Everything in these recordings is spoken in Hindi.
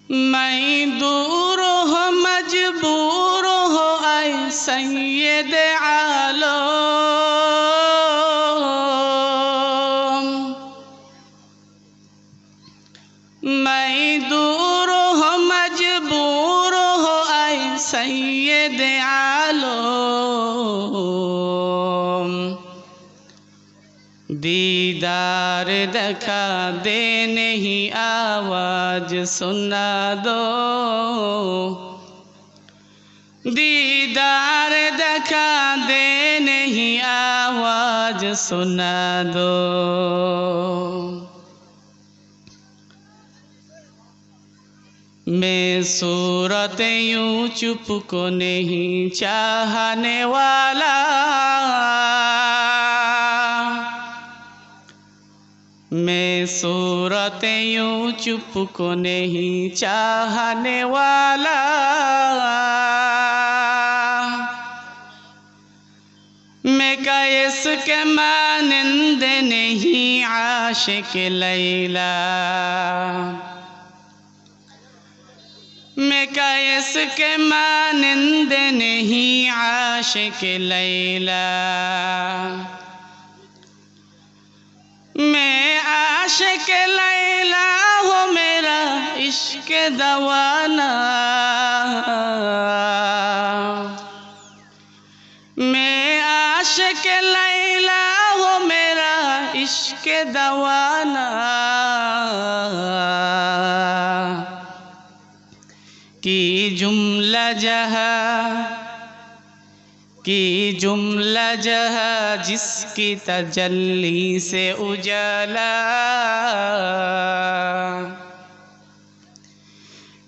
मैं दूर हो मजबूर हो ऐ सैयद आलम। मैं दूर हो मजबूर हो ऐ सैयद आलम। दीदार दिखा दे नहीं आवाज सुना दो। दीदार दिखा दे नहीं आवाज सुना दो। मैं सूरत यूं चुप को नहीं चाहने वाला। मैं सूरत यूं चुप को नहीं चाहने वाला। मैं कैस के मानंद नहीं आशिक लैला। मैं कैस के मानंद नहीं आशिक लैला। मैं आशिक लैला हो मेरा इश्क दवाना। मैं आशिक लैला हो मेरा इश्क दवाना। की जुमला जहाँ जिसकी तजल्ली से उजाला।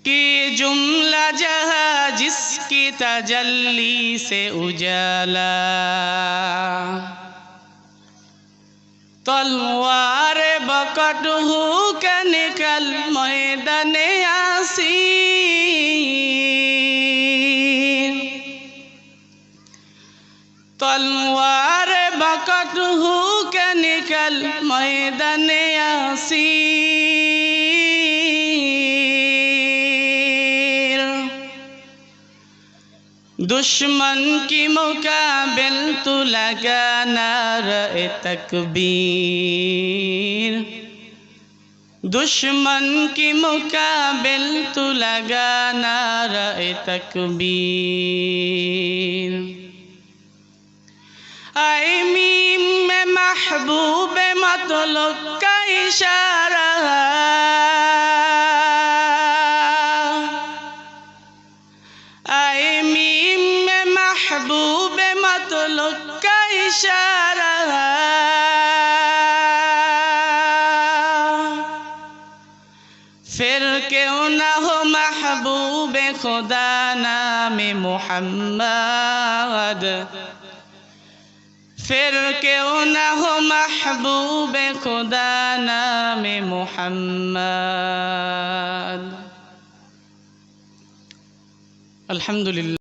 की जुमला जहाँ जिसकी तजल्ली से उजाला। तलवार बकट हो के निकल मैदान यासीन। तलवार बकट हो के निकल मैदान यासीन। दुश्मन की मुकाबिल तू लगा नारे तकबीर। दुश्मन की मुकाबिल तू लगा नारे तकबीर। ऐ मीम में महबूब मतलुब का इशारा। ऐ मीम में महबूब मतलुब का इशारा। फिर क्यों ना हो महबूब खुदा नाम मुहम्मद। फिर क्यों ना हो महबूब खुदा नाम मुहम्मद। अल्हम्दुलिल्लाह।